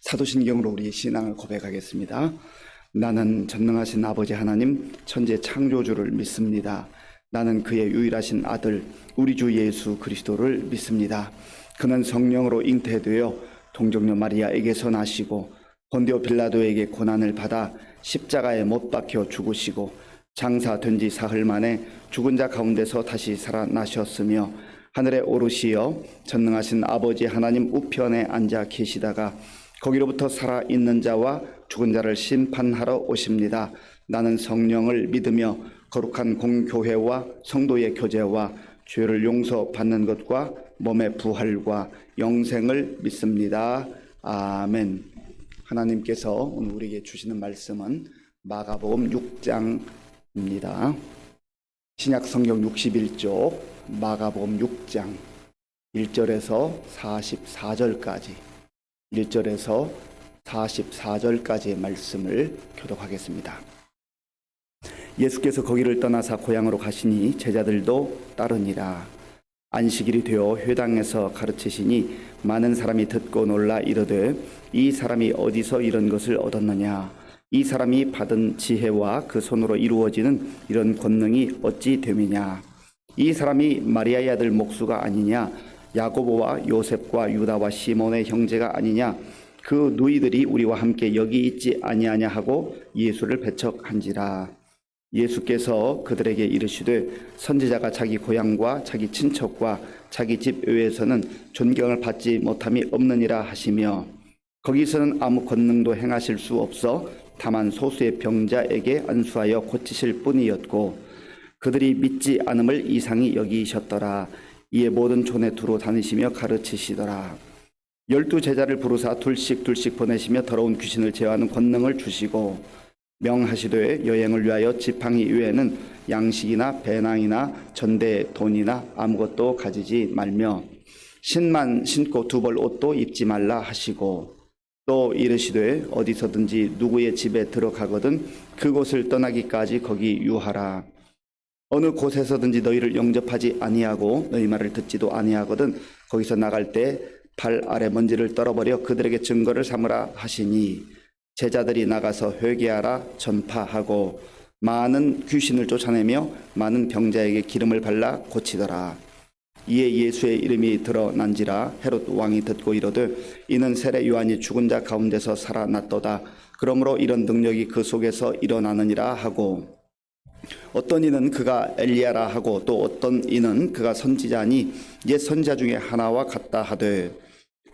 사도신경으로 우리 신앙을 고백하겠습니다. 나는 전능하신 아버지 하나님 천재 창조주를 믿습니다. 나는 그의 유일하신 아들 우리 주 예수 그리스도를 믿습니다. 그는 성령으로 잉태되어 동정녀 마리아에게서 나시고 본디오 빌라도에게 고난을 받아 십자가에 못 박혀 죽으시고 장사된 지 사흘 만에 죽은 자 가운데서 다시 살아나셨으며 하늘에 오르시어 전능하신 아버지 하나님 우편에 앉아 계시다가 거기로부터 살아있는 자와 죽은 자를 심판하러 오십니다. 나는 성령을 믿으며 거룩한 공교회와 성도의 교제와 죄를 용서받는 것과 몸의 부활과 영생을 믿습니다. 아멘. 하나님께서 오늘 우리에게 주시는 말씀은 마가복음 6장입니다. 신약성경 61쪽 마가복음 6장 1절에서 44절까지 1절에서 44절까지의 말씀을 교독하겠습니다. 예수께서 거기를 떠나사 고향으로 가시니 제자들도 따르니라. 안식일이 되어 회당에서 가르치시니 많은 사람이 듣고 놀라 이르되 이 사람이 어디서 이런 것을 얻었느냐? 이 사람이 받은 지혜와 그 손으로 이루어지는 이런 권능이 어찌 됨이냐? 이 사람이 마리아의 아들 목수가 아니냐? 야고보와 요셉과 유다와 시몬의 형제가 아니냐? 그 누이들이 우리와 함께 여기 있지 아니하냐 하고 예수를 배척한지라. 예수께서 그들에게 이르시되 선지자가 자기 고향과 자기 친척과 자기 집 외에서는 존경을 받지 못함이 없느니라 하시며 거기서는 아무 권능도 행하실 수 없어 다만 소수의 병자에게 안수하여 고치실 뿐이었고 그들이 믿지 않음을 이상히 여기셨더라. 이에 모든 촌에 두루 다니시며 가르치시더라. 12 제자를 부르사 둘씩 보내시며 더러운 귀신을 제어하는 권능을 주시고 명하시되 여행을 위하여 지팡이 외에는 양식이나 배낭이나 전대 돈이나 아무것도 가지지 말며 신만 신고 두 벌 옷도 입지 말라 하시고 또 이르시되 어디서든지 누구의 집에 들어가거든 그곳을 떠나기까지 거기 유하라. 어느 곳에서든지 너희를 영접하지 아니하고 너희 말을 듣지도 아니하거든 거기서 나갈 때 발 아래 먼지를 떨어버려 그들에게 증거를 삼으라 하시니 제자들이 나가서 회개하라 전파하고 많은 귀신을 쫓아내며 많은 병자에게 기름을 발라 고치더라. 이에 예수의 이름이 드러난지라 헤롯 왕이 듣고 이르되 이는 세례 요한이 죽은 자 가운데서 살아났도다. 그러므로 이런 능력이 그 속에서 일어나느니라 하고 어떤 이는 그가 엘리야라 하고 또 어떤 이는 그가 선지자니 옛 선지자 중에 하나와 같다 하되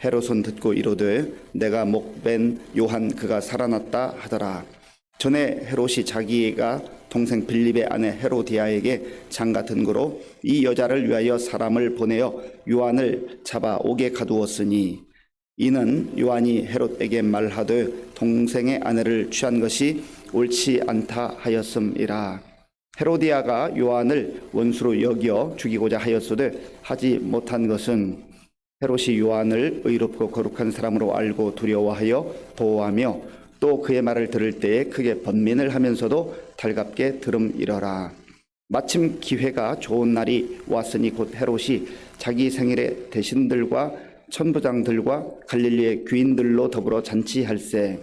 헤롯은 듣고 이르되 내가 목벤 요한 그가 살아났다 하더라. 전에 헤롯이 자기가 동생 빌립의 아내 헤로디아에게 장같은 거로 이 여자를 위하여 사람을 보내어 요한을 잡아 옥에 가두었으니 이는 요한이 헤롯에게 말하되 동생의 아내를 취한 것이 옳지 않다 하였음이라. 헤로디아가 요한을 원수로 여겨 죽이고자 하였으되 하지 못한 것은 헤롯이 요한을 의롭고 거룩한 사람으로 알고 두려워하여 보호하며 또 그의 말을 들을 때에 크게 번민을 하면서도 달갑게 들음이러라. 마침 기회가 좋은 날이 왔으니 곧 헤롯이 자기 생일에 대신들과 천부장들과 갈릴리의 귀인들로 더불어 잔치할세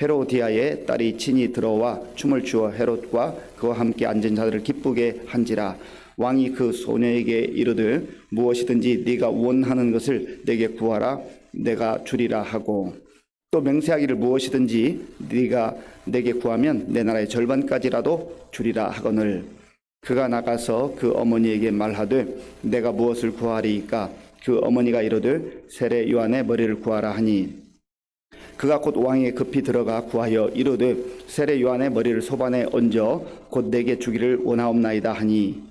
헤로디아의 딸이 친히 들어와 춤을 추어 헤롯과 그와 함께 앉은 자들을 기쁘게 한지라. 왕이 그 소녀에게 이르되 무엇이든지 네가 원하는 것을 내게 구하라 내가 주리라 하고 또 맹세하기를 무엇이든지 네가 내게 구하면 내 나라의 절반까지라도 주리라 하거늘 그가 나가서 그 어머니에게 말하되 내가 무엇을 구하리이까 그 어머니가 이르되 세례 요한의 머리를 구하라 하니 그가 곧 왕에게 급히 들어가 구하여 이르되 세례 요한의 머리를 소반에 얹어 곧 내게 주기를 원하옵나이다 하니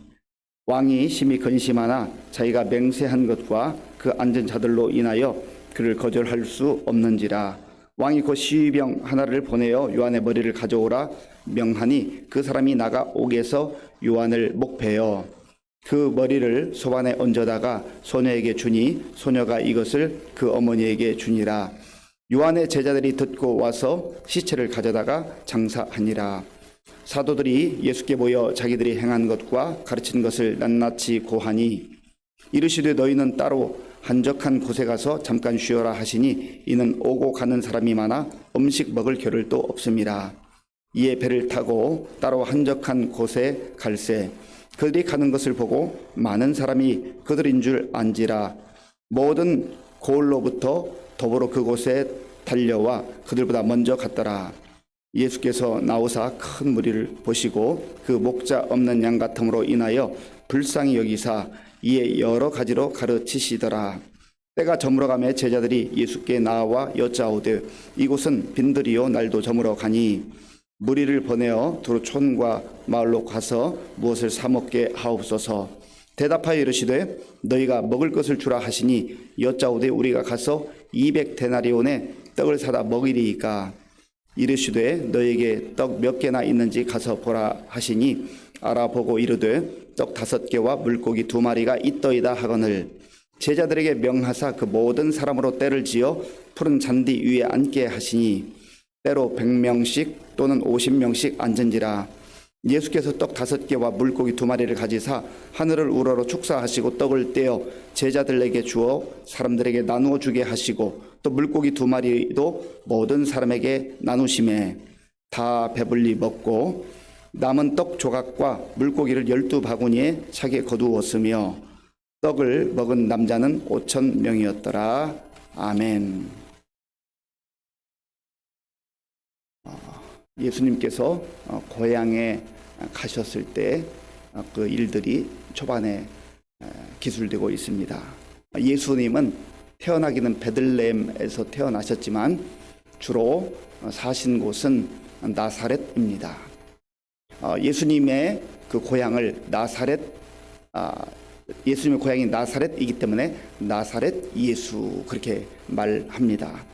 왕이 심히 근심하나 자기가 맹세한 것과 그 앉은 자들로 인하여 그를 거절할 수 없는지라. 왕이 곧 시위병 하나를 보내어 요한의 머리를 가져오라 명하니 그 사람이 나가 옥에서 요한을 목베어 그 머리를 소반에 얹어다가 소녀에게 주니 소녀가 이것을 그 어머니에게 주니라. 요한의 제자들이 듣고 와서 시체를 가져다가 장사하니라. 사도들이 예수께 모여 자기들이 행한 것과 가르친 것을 낱낱이 고하니 이르시되 너희는 따로 한적한 곳에 가서 잠깐 쉬어라 하시니 이는 오고 가는 사람이 많아 음식 먹을 겨를도 없음이라. 이에 배를 타고 따로 한적한 곳에 갈새 그들이 가는 것을 보고 많은 사람이 그들인 줄 안지라. 모든 고을로부터 더불어 그곳에 달려와 그들보다 먼저 갔더라. 예수께서 나오사 큰 무리를 보시고 그 목자 없는 양 같음으로 인하여 불쌍히 여기사 이에 여러 가지로 가르치시더라. 때가 저물어가매 제자들이 예수께 나와 여짜오되 이곳은 빈들이요 날도 저물어 가니 무리를 보내어 두루 촌과 마을로 가서 무엇을 사 먹게 하옵소서. 대답하여 이르시되 너희가 먹을 것을 주라 하시니 여짜오되 우리가 가서 200데나리온의 떡을 사다 먹이리이까. 이르시되 너에게 떡 몇 개나 있는지 가서 보라 하시니 알아보고 이르되 떡 5개와 물고기 2마리가 있더이다 하거늘. 제자들에게 명하사 그 모든 사람으로 때를 지어 푸른 잔디 위에 앉게 하시니 때로 100명씩 또는 50명씩 앉은지라. 예수께서 떡 5개와 물고기 2마리를 가지사 하늘을 우러러 축사하시고 떡을 떼어 제자들에게 주어 사람들에게 나누어 주게 하시고 또 물고기 2마리도 모든 사람에게 나누심에 다 배불리 먹고 남은 떡 조각과 물고기를 12바구니에 차게 거두었으며 떡을 먹은 남자는 5,000명이었더라. 아멘. 예수님께서 고향에 가셨을 때 그 일들이 초반에 기술되고 있습니다. 예수님은 태어나기는 베들레헴에서 태어나셨지만 주로 사신 곳은 나사렛입니다. 예수님의 그 고향을 예수님의 고향이 나사렛이기 때문에 나사렛 예수 그렇게 말합니다.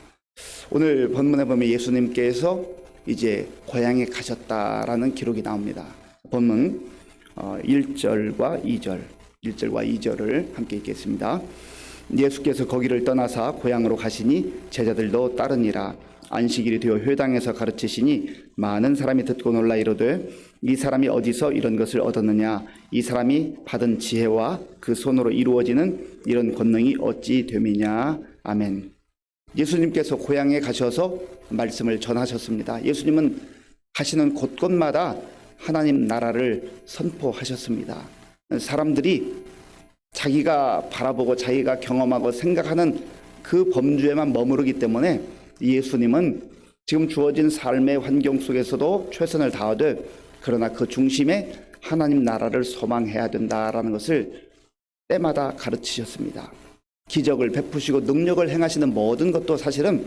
오늘 본문에 보면 예수님께서 이제 고향에 가셨다라는 기록이 나옵니다. 본문 1절과 2절을 함께 읽겠습니다. 예수께서 거기를 떠나사 고향으로 가시니 제자들도 따르니라. 안식일이 되어 회당에서 가르치시니 많은 사람이 듣고 놀라 이르되 이 사람이 어디서 이런 것을 얻었느냐. 이 사람이 받은 지혜와 그 손으로 이루어지는 이런 권능이 어찌 됨이냐. 아멘. 예수님께서 고향에 가셔서 말씀을 전하셨습니다. 예수님은 가시는 곳곳마다 하나님 나라를 선포하셨습니다. 사람들이 자기가 바라보고 자기가 경험하고 생각하는 그 범주에만 머무르기 때문에 예수님은 지금 주어진 삶의 환경 속에서도 최선을 다하되 그러나 그 중심에 하나님 나라를 소망해야 된다라는 것을 때마다 가르치셨습니다. 기적을 베푸시고 능력을 행하시는 모든 것도 사실은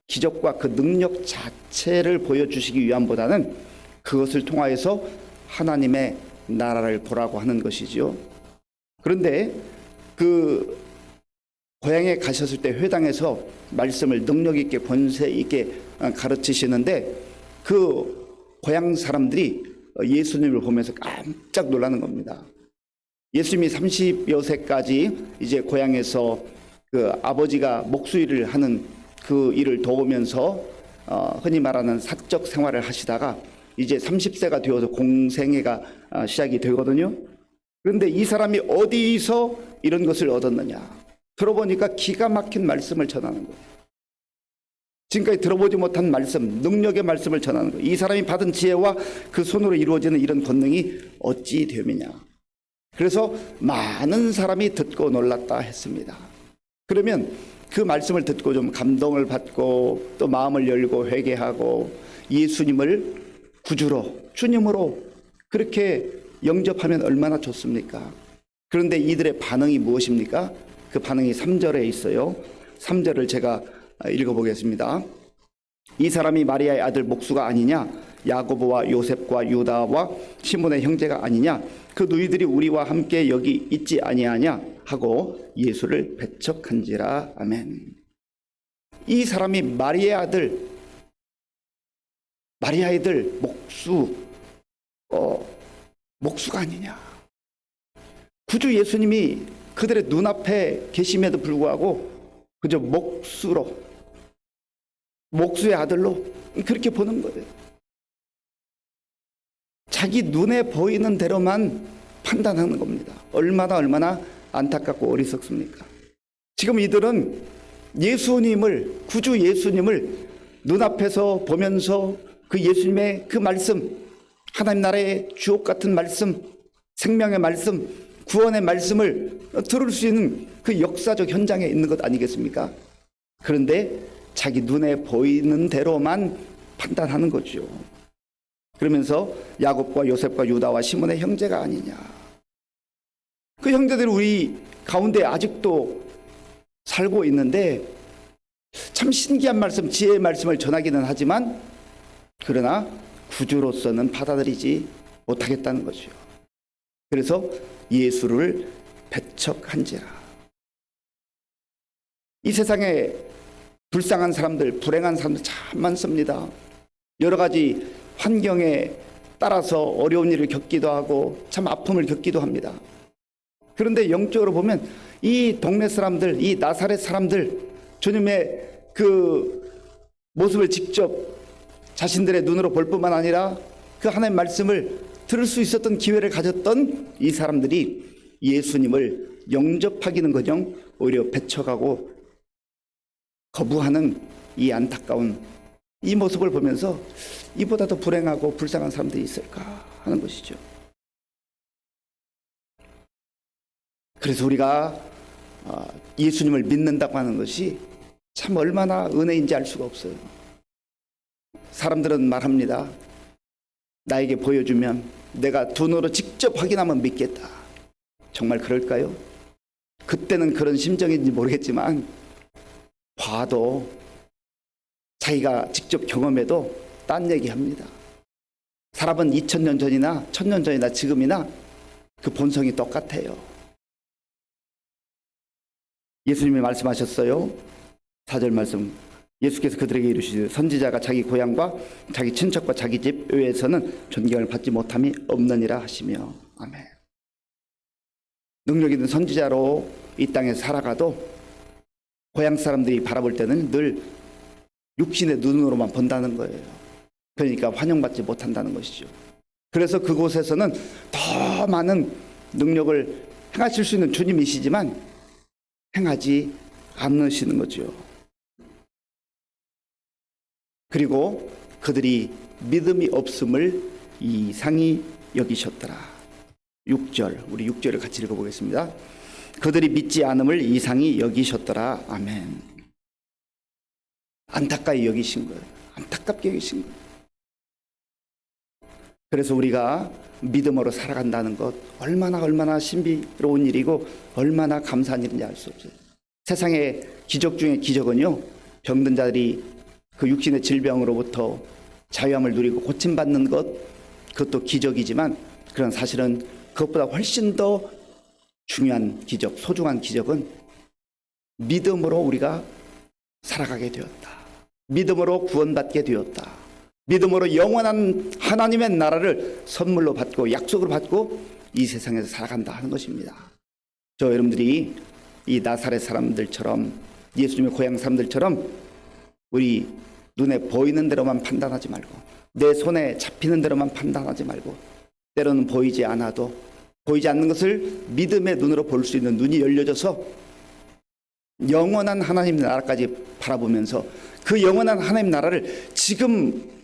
기적과 그 능력 자체를 보여주시기 위함보다는 그것을 통하여서 하나님의 나라를 보라고 하는 것이죠. 그런데 그 고향에 가셨을 때 회당에서 말씀을 능력 있게 권세 있게 가르치시는데 그 고향 사람들이 예수님을 보면서 깜짝 놀라는 겁니다. 예수님이 30여 세까지 이제 고향에서 그 아버지가 목수일을 하는 그 일을 도우면서 흔히 말하는 사적 생활을 하시다가 이제 30세가 되어서 공생애가 시작이 되거든요. 그런데 이 사람이 어디서 이런 것을 얻었느냐. 들어보니까 기가 막힌 말씀을 전하는 거예요. 지금까지 들어보지 못한 말씀, 능력의 말씀을 전하는 거예요. 이 사람이 받은 지혜와 그 손으로 이루어지는 이런 권능이 어찌 됨이냐. 그래서 많은 사람이 듣고 놀랐다 했습니다. 그러면 그 말씀을 듣고 좀 감동을 받고 또 마음을 열고 회개하고 예수님을 구주로 주님으로 그렇게 영접하면 얼마나 좋습니까? 그런데 이들의 반응이 무엇입니까? 그 반응이 3절에 있어요. 3절을 제가 읽어보겠습니다. 이 사람이 마리아의 아들 목수가 아니냐? 야고보와 요셉과 유다와 시몬의 형제가 아니냐? 그 누이들이 우리와 함께 여기 있지 아니하냐? 하고 예수를 배척한지라. 아멘. 이 사람이 마리아의 아들 목수가 아니냐? 구주 예수님이 그들의 눈앞에 계심에도 불구하고 그저 목수의 아들로 그렇게 보는 거예요. 자기 눈에 보이는 대로만 판단하는 겁니다. 얼마나 안타깝고 어리석습니까? 지금 이들은 예수님을, 구주 예수님을 눈앞에서 보면서 그 예수님의 그 말씀, 하나님 나라의 주옥 같은 말씀, 생명의 말씀, 구원의 말씀을 들을 수 있는 그 역사적 현장에 있는 것 아니겠습니까? 그런데 자기 눈에 보이는 대로만 판단하는 거죠. 그러면서 야곱과 요셉과 유다와 시몬의 형제가 아니냐. 그 형제들이 우리 가운데 아직도 살고 있는데 참 신기한 말씀, 지혜의 말씀을 전하기는 하지만 그러나 구주로서는 받아들이지 못하겠다는 거죠. 그래서 예수를 배척한지라. 이 세상에 불쌍한 사람들, 불행한 사람들 참 많습니다. 여러 가지 환경에 따라서 어려운 일을 겪기도 하고 참 아픔을 겪기도 합니다. 그런데 영적으로 보면 이 동네 사람들, 이 나사렛 사람들, 주님의 그 모습을 직접 자신들의 눈으로 볼 뿐만 아니라 그 하나님의 말씀을 들을 수 있었던 기회를 가졌던 이 사람들이 예수님을 영접하기는커녕 오히려 배척하고 거부하는 이 안타까운 이 모습을 보면서 이보다 더 불행하고 불쌍한 사람들이 있을까 하는 것이죠. 그래서 우리가 예수님을 믿는다고 하는 것이 참 얼마나 은혜인지 알 수가 없어요. 사람들은 말합니다. 나에게 보여주면 내가 두 눈으로 직접 확인하면 믿겠다. 정말 그럴까요? 그때는 그런 심정인지 모르겠지만 봐도 자기가 직접 경험해도 딴 얘기합니다. 사람은 2000년 전이나 1000년 전이나 지금이나 그 본성이 똑같아요. 예수님이 말씀하셨어요. 4절 말씀, 예수께서 그들에게 이르시되 선지자가 자기 고향과 자기 친척과 자기 집 외에서는 존경을 받지 못함이 없느니라 하시며. 아멘. 능력 있는 선지자로 이 땅에 살아가도 고향 사람들이 바라볼 때는 늘 육신의 눈으로만 본다는 거예요. 그러니까 환영받지 못한다는 것이죠. 그래서 그곳에서는 더 많은 능력을 행하실 수 있는 주님이시지만 행하지 않으시는 거죠. 그리고 그들이 믿음이 없음을 이상히 여기셨더라. 6절, 우리 6절을 같이 읽어보겠습니다. 그들이 믿지 않음을 이상히 여기셨더라. 아멘. 안타까이 여기신 거예요. 안타깝게 여기신 거예요. 그래서 우리가 믿음으로 살아간다는 것 얼마나 신비로운 일이고 얼마나 감사한 일인지 알 수 없어요. 세상의 기적 중에 기적은요, 병든 자들이 그 육신의 질병으로부터 자유함을 누리고 고침받는 것, 그것도 기적이지만 그런 사실은 그것보다 훨씬 더 중요한 기적, 소중한 기적은 믿음으로 우리가 살아가게 되었다. 믿음으로 구원받게 되었다. 믿음으로 영원한 하나님의 나라를 선물로 받고 약속으로 받고 이 세상에서 살아간다 하는 것입니다. 저 여러분들이 이 나사렛 사람들처럼, 예수님의 고향 사람들처럼 우리 눈에 보이는 대로만 판단하지 말고, 내 손에 잡히는 대로만 판단하지 말고, 때로는 보이지 않아도 보이지 않는 것을 믿음의 눈으로 볼 수 있는 눈이 열려져서 영원한 하나님 나라까지 바라보면서 그 영원한 하나님 나라를 지금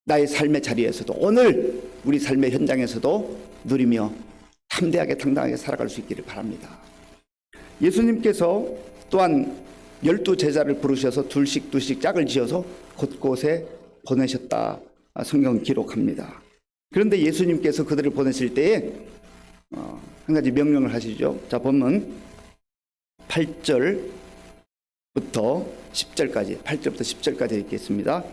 나의 삶의 자리에서도, 오늘 우리 삶의 현장에서도 누리며 담대하게 당당하게 살아갈 수 있기를 바랍니다. 예수님께서 또한 12제자를 부르셔서 둘씩 짝을 지어서 곳곳에 보내셨다, 성경 기록합니다. 그런데 예수님께서 그들을 보내실 때에 한 가지 명령을 하시죠. 자, 본문 8절부터 10절까지, 8절부터 10절까지 읽겠습니다.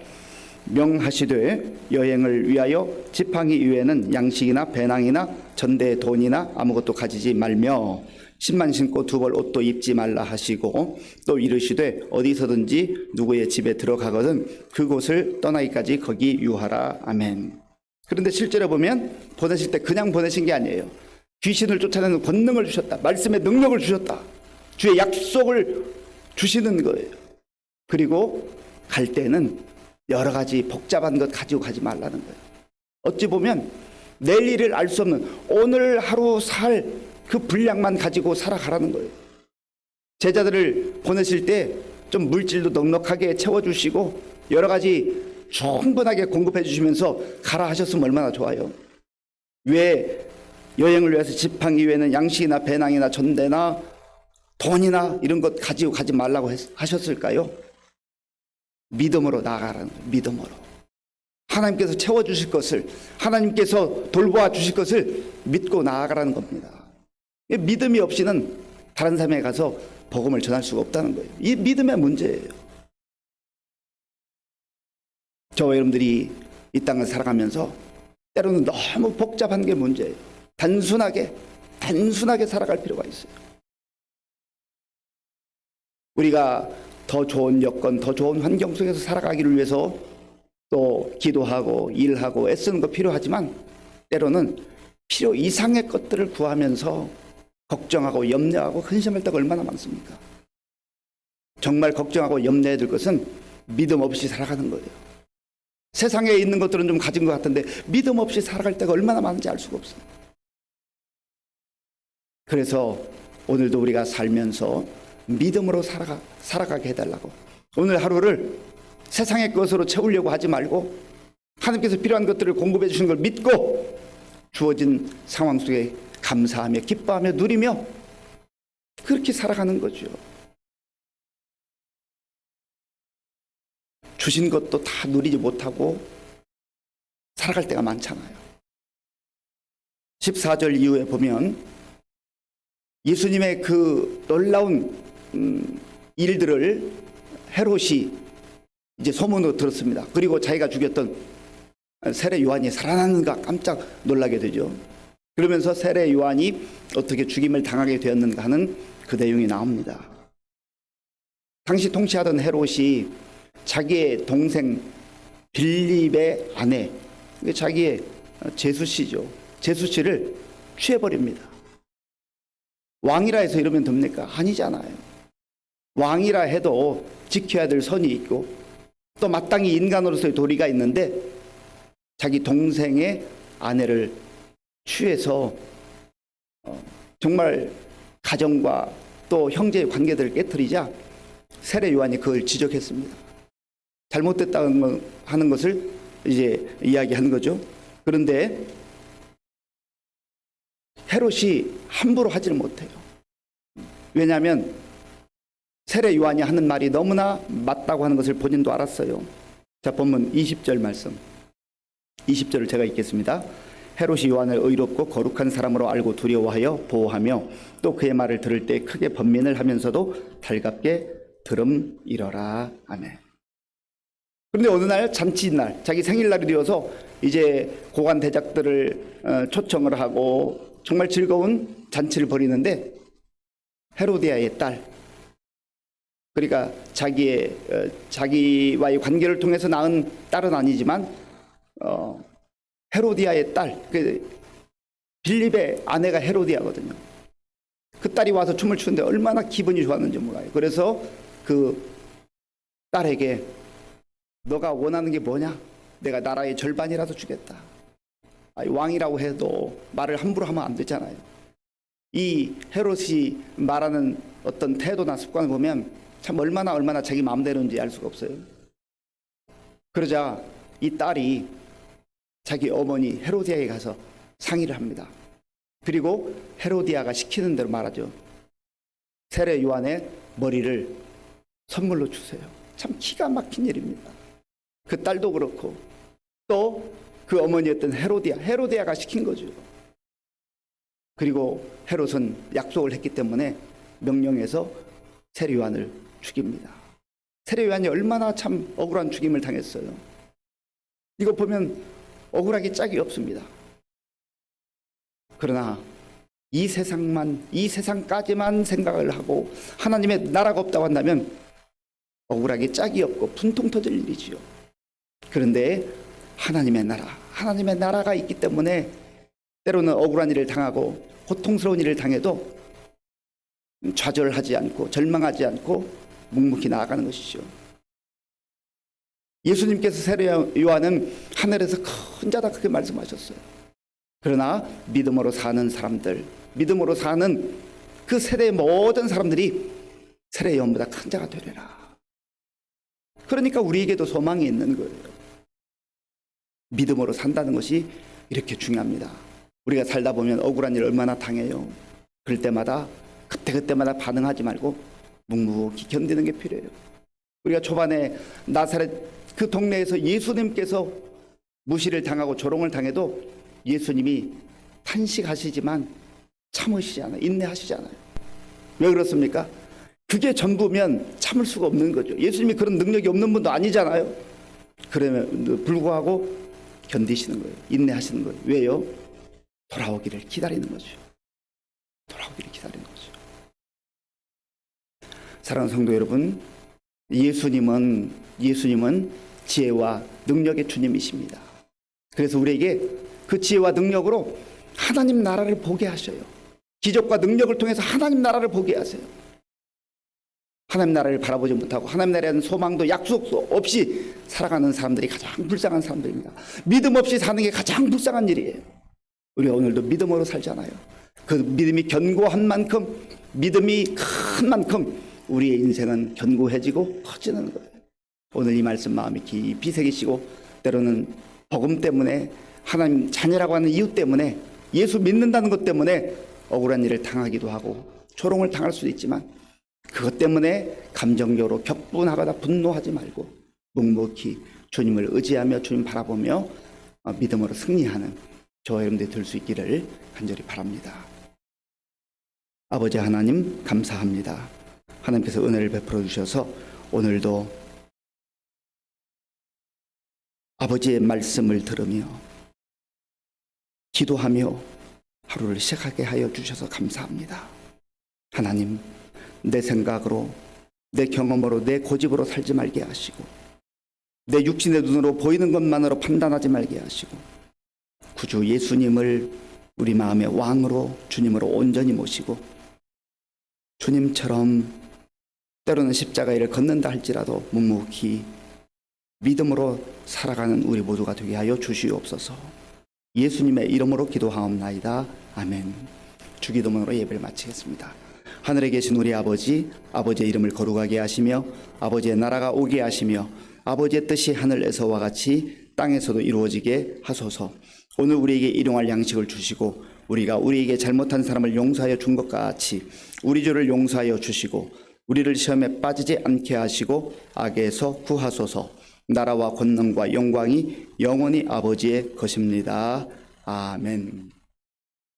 명하시되 여행을 위하여 지팡이 이외에는 양식이나 배낭이나 전대의 돈이나 아무것도 가지지 말며 신만 신고 두 벌 옷도 입지 말라 하시고, 또 이르시되 어디서든지 누구의 집에 들어가거든 그곳을 떠나기까지 거기 유하라. 아멘. 그런데 실제로 보면 보내실 때 그냥 보내신 게 아니에요. 귀신을 쫓아내는 권능을 주셨다. 말씀의 능력을 주셨다. 주의 약속을 주시는 거예요. 그리고 갈 때는 여러 가지 복잡한 것 가지고 가지 말라는 거예요. 어찌 보면 내일 일을 알 수 없는 오늘 하루 살 그 분량만 가지고 살아가라는 거예요. 제자들을 보내실 때 좀 물질도 넉넉하게 채워주시고 여러 가지 충분하게 공급해 주시면서 가라 하셨으면 얼마나 좋아요. 왜 여행을 위해서 지팡이 외에는 양식이나 배낭이나 전대나 돈이나 이런 것 가지고 가지 말라고 하셨을까요? 믿음으로 나아가라는 거예요. 믿음으로. 하나님께서 채워주실 것을, 하나님께서 돌보아 주실 것을 믿고 나아가라는 겁니다. 믿음이 없이는 다른 삶에 가서 복음을 전할 수가 없다는 거예요. 이 믿음의 문제예요. 저와 여러분들이 이 땅을 살아가면서 때로는 너무 복잡한 게 문제예요. 단순하게 살아갈 필요가 있어요. 우리가 더 좋은 여건, 더 좋은 환경 속에서 살아가기를 위해서 또 기도하고 일하고 애쓰는 거 필요하지만 때로는 필요 이상의 것들을 구하면서 걱정하고 염려하고 근심할 때가 얼마나 많습니까? 정말 걱정하고 염려해야 될 것은 믿음 없이 살아가는 거예요. 세상에 있는 것들은 좀 가진 것 같은데 믿음 없이 살아갈 때가 얼마나 많은지 알 수가 없어요. 그래서 오늘도 우리가 살면서 믿음으로 살아가게 해달라고, 오늘 하루를 세상의 것으로 채우려고 하지 말고 하나님께서 필요한 것들을 공급해 주시는 걸 믿고 주어진 상황 속에 감사하며 기뻐하며 누리며 그렇게 살아가는 거죠. 주신 것도 다 누리지 못하고 살아갈 때가 많잖아요. 14절 이후에 보면 예수님의 그 놀라운 일들을 헤롯이 이제 소문으로 들었습니다. 그리고 자기가 죽였던 세례 요한이 살아났는가 깜짝 놀라게 되죠. 그러면서 세례 요한이 어떻게 죽임을 당하게 되었는가 하는 그 내용이 나옵니다. 당시 통치하던 헤롯이 자기의 동생 빌립의 아내, 자기의 제수씨죠. 제수씨를 취해버립니다. 왕이라 해서 이러면 됩니까? 아니잖아요. 왕이라 해도 지켜야 될 선이 있고 또 마땅히 인간으로서의 도리가 있는데 자기 동생의 아내를 취해서 정말 가정과 또 형제의 관계들을 깨뜨리자 세례 요한이 그걸 지적했습니다. 잘못됐다는 하는 것을 이제 이야기하는 거죠. 그런데 헤롯이 함부로 하지를 못해요. 왜냐하면 세례 요한이 하는 말이 너무나 맞다고 하는 것을 본인도 알았어요. 자, 본문 20절 말씀. 20절을 제가 읽겠습니다. 헤롯이 요한을 의롭고 거룩한 사람으로 알고 두려워하여 보호하며 또 그의 말을 들을 때 크게 번민을 하면서도 달갑게 들음이러라. 아멘. 그런데 어느 날 잔치날, 자기 생일날이 되어서 이제 고관 대작들을 초청을 하고 정말 즐거운 잔치를 벌이는데 헤로디아의 딸, 그러니까 자기와의 관계를 통해서 낳은 딸은 아니지만 헤로디아의 딸, 빌립의 아내가 헤로디아거든요. 그 딸이 와서 춤을 추는데 얼마나 기분이 좋았는지 몰라요. 그래서 그 딸에게 너가 원하는 게 뭐냐? 내가 나라의 절반이라도 주겠다. 왕이라고 해도 말을 함부로 하면 안 되잖아요. 이 헤롯이 말하는 어떤 태도나 습관을 보면 참 얼마나 자기 마음대로인지 알 수가 없어요. 그러자 이 딸이 자기 어머니 헤로디아에 가서 상의를 합니다. 그리고 헤로디아가 시키는 대로 말하죠. 세례 요한의 머리를 선물로 주세요. 참 기가 막힌 일입니다. 그 딸도 그렇고 또 그 어머니였던 헤로디아가 시킨 거죠. 그리고 헤롯은 약속을 했기 때문에 명령해서 세례 요한을 죽입니다. 세례 요한이 얼마나 참 억울한 죽임을 당했어요. 이거 보면 억울하기 짝이 없습니다. 그러나 이 세상까지만 생각을 하고 하나님의 나라가 없다고 한다면 억울하기 짝이 없고 분통 터질 일이지요. 그런데 하나님의 나라가 있기 때문에 때로는 억울한 일을 당하고 고통스러운 일을 당해도 좌절하지 않고 절망하지 않고 묵묵히 나아가는 것이죠. 예수님께서 세례 요한은 하늘에서 큰 자다 그렇게 말씀하셨어요. 그러나 믿음으로 사는 사람들, 믿음으로 사는 그 세대의 모든 사람들이 세례 요한보다 큰 자가 되리라. 그러니까 우리에게도 소망이 있는 거예요. 믿음으로 산다는 것이 이렇게 중요합니다. 우리가 살다 보면 억울한 일 얼마나 당해요. 그럴 때마다 그때마다 반응하지 말고 묵묵히 견디는 게 필요해요. 우리가 초반에 나사렛 그 동네에서 예수님께서 무시를 당하고 조롱을 당해도 예수님이 탄식하시지만 참으시잖아요. 인내하시잖아요. 왜 그렇습니까? 그게 전부면 참을 수가 없는 거죠. 예수님이 그런 능력이 없는 분도 아니잖아요. 그러면 불구하고 견디시는 거예요. 인내하시는 거예요. 왜요? 돌아오기를 기다리는 거죠. 돌아오기를 기다리는 거죠. 사랑하는 성도 여러분, 예수님은 지혜와 능력의 주님이십니다. 그래서 우리에게 그 지혜와 능력으로 하나님 나라를 보게 하셔요. 기적과 능력을 통해서 하나님 나라를 보게 하세요. 하나님 나라를 바라보지 못하고 하나님 나라에 대한 소망도 약속도 없이 살아가는 사람들이 가장 불쌍한 사람들입니다. 믿음 없이 사는 게 가장 불쌍한 일이에요. 우리가 오늘도 믿음으로 살잖아요. 그 믿음이 견고한 만큼, 믿음이 큰 만큼 우리의 인생은 견고해지고 커지는 거예요. 오늘 이 말씀 마음이 깊이 새기시고, 때로는 복음 때문에, 하나님 자녀라고 하는 이유 때문에, 예수 믿는다는 것 때문에 억울한 일을 당하기도 하고 조롱을 당할 수도 있지만, 그것 때문에 감정적으로 격분하거나 분노하지 말고 묵묵히 주님을 의지하며 주님 바라보며 믿음으로 승리하는 저와 여러분들이 될 수 있기를 간절히 바랍니다. 아버지 하나님 감사합니다. 하나님께서 은혜를 베풀어 주셔서 오늘도 아버지의 말씀을 들으며 기도하며 하루를 시작하게 하여 주셔서 감사합니다. 하나님, 내 생각으로, 내 경험으로, 내 고집으로 살지 말게 하시고, 내 육신의 눈으로 보이는 것만으로 판단하지 말게 하시고, 구주 예수님을 우리 마음의 왕으로, 주님으로 온전히 모시고, 주님처럼 때로는 십자가의 일을 걷는다 할지라도 묵묵히 믿음으로 살아가는 우리 모두가 되게 하여 주시옵소서. 예수님의 이름으로 기도하옵나이다. 아멘. 주기도문으로 예배를 마치겠습니다. 하늘에 계신 우리 아버지, 아버지의 이름을 거룩하게 하시며 아버지의 나라가 오게 하시며 아버지의 뜻이 하늘에서와 같이 땅에서도 이루어지게 하소서. 오늘 우리에게 일용할 양식을 주시고 우리가 우리에게 잘못한 사람을 용서하여 준 것과 같이 우리 죄를 용서하여 주시고 우리를 시험에 빠지지 않게 하시고 악에서 구하소서. 나라와 권능과 영광이 영원히 아버지의 것입니다. 아멘.